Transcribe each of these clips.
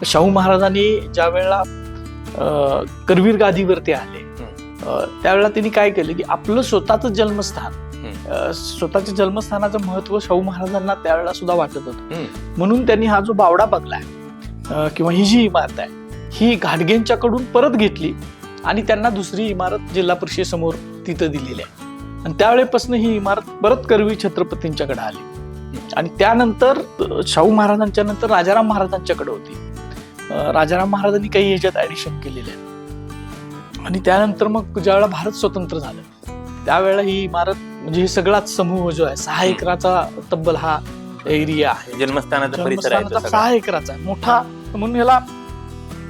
शाहू महाराजांनी ज्या वेळेला करवीर गादीवरती आले त्यावेळेला त्यांनी काय केलं की आपलं स्वतःचं जन्मस्थान, स्वतःच्या जन्मस्थानाचं महत्व शाहू महाराजांना त्यावेळेला सुद्धा वाटत होतं. म्हणून त्यांनी हा जो बावडा बंगला आहे किंवा ही जी इमारत आहे ही घाटगेंच्याकडून परत घेतली आणि त्यांना दुसरी इमारत जिल्हा परिषदेसमोर तिथं दिलेली आहे. आणि त्यावेळेपासून ही इमारत परत करवी छत्रपतींच्याकडे आली. आणि त्यानंतर शाहू महाराजांच्या नंतर राजाराम महाराजांच्याकडे होती. राजाराम महाराजांनी काही ह्याच्यात ऍडिशन केलेले आहे. आणि त्यानंतर मग ज्यावेळेला भारत स्वतंत्र झालं त्यावेळेला ही इमारत म्हणजे हे सगळाच समूह जो आहे 6 एकराचा तब्बल हा एरिया आहे. जन्मस्थानाचा परिसर आहे तो सगळा. 6 एकराचा मोठा, म्हणून ह्याला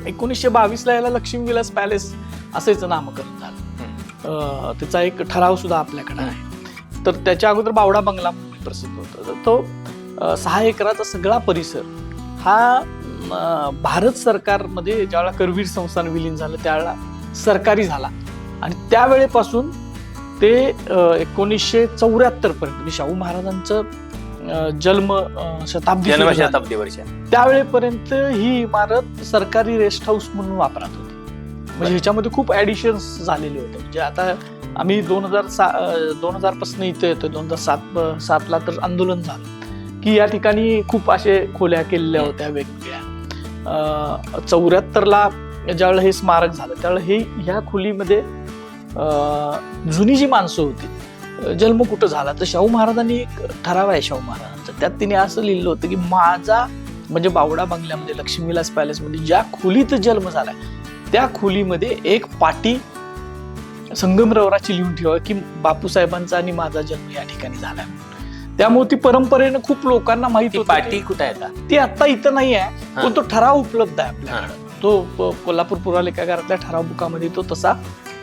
1922 ला याला लक्ष्मी विलास पॅलेस असेच नामकरण झालं. त्याचा एक ठराव सुद्धा आपल्याकडे आहे. तर त्याच्या अगोदर बावडा बंगला प्रसिद्ध होता. तर तो 6 एकराचा सगळा परिसर हा भारत सरकारमध्ये ज्यावेळेला करवीर संस्थान विलीन झालं त्यावेळेला सरकारी झाला. आणि त्यावेळेपासून ते 1974 पर्यंत म्हणजे शाहू महाराजांचं जन्म शताब्दी वर्ष त्यावेळेपर्यंत ही इमारत सरकारी रेस्ट हाऊस म्हणून वापरात होती. म्हणजे ह्याच्यामध्ये खूप ऍडिशन्स झालेले होते. म्हणजे आता आम्ही 2000 पासून इथे येतोय. 2007 ला तर आंदोलन झालं की या ठिकाणी खूप असे खोल्या केलेल्या होत्या वेगवेगळ्या. 74 ला ज्यावेळेला हे स्मारक झालं त्यावेळेला ह्या खोलीमध्ये जुनी जी माणसं होती जन्म कुठं झाला तर शाहू महाराजांनी एक ठराव आहे शाहू महाराजांचा. त्यात तिने असं लिहिलं होतं की माझा म्हणजे बावडा बंगल्यामध्ये लक्ष्मीविलास पॅलेसमध्ये ज्या खोलीत जन्म झालाय त्या खोलीमध्ये एक पाटी संगमरवराची लिहून ठेवा की बापूसाहेबांचा आणि माझा जन्म या ठिकाणी झालाय. त्यामुळे ती परंपरेनं खूप लोकांना माहिती होती. पाटी कुठे आहे? ती आता इथं नाही आहे पण तो ठराव उपलब्ध आहे आपल्याकडे. तो कोल्हापूर पुरालेखागारातल्या ठराव बुकामध्ये तो तसा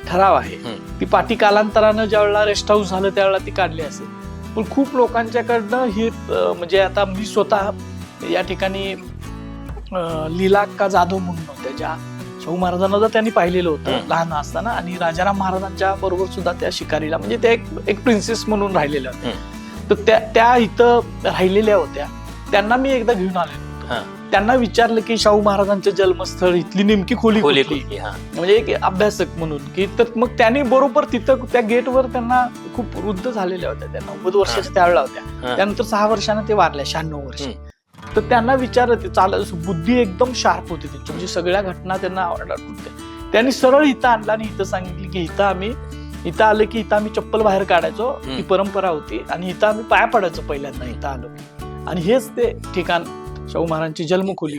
ठराव आहे. ती पाटी कालांतरानं ज्या वेळेला रेस्ट हाऊस झालं त्यावेळेला ती काढली असेल. पण खूप लोकांच्याकडनं ही म्हणजे आता मी स्वतः या ठिकाणी लीलाक्का जाधव म्हणून होत्या ज्या शाहू महाराजांना जर त्यांनी पाहिलेलं होतं लहान असताना आणि राजाराम महाराजांच्या बरोबर सुद्धा त्या शिकारीला म्हणजे त्या एक प्रिन्सेस म्हणून राहिलेल्या होत्या. तर त्या इथं राहिलेल्या होत्या. त्यांना मी एकदा घेऊन आलेलो होतो. त्यांना विचारलं की शाहू महाराजांचं जन्मस्थळ इथली नेमकी खोली म्हणजे एक अभ्यासक म्हणून की तर मग त्यांनी बरोबर तिथं त्या गेटवर त्यांना खूप वृद्ध झालेल्या होत्या. त्या 90 वर्षाच्या त्यावेळेला होत्या. त्यानंतर 6 वर्षांना ते वारल्या 96 वर्ष. तर त्यांना विचारलं ते चालत बुद्धी एकदम शार्प होती त्यांची म्हणजे सगळ्या घटना त्यांना आवडत होत्या. त्यांनी सरळ इथं आणला आणि इथं सांगितलं की इथं आलं की इथं आम्ही चप्पल बाहेर काढायचो ही परंपरा होती आणि इथं आम्ही पाया पडायचो पहिल्यांदा इथं आलो. आणि हेच ते ठिकाण शाहू महाराजांची जन्मखोली.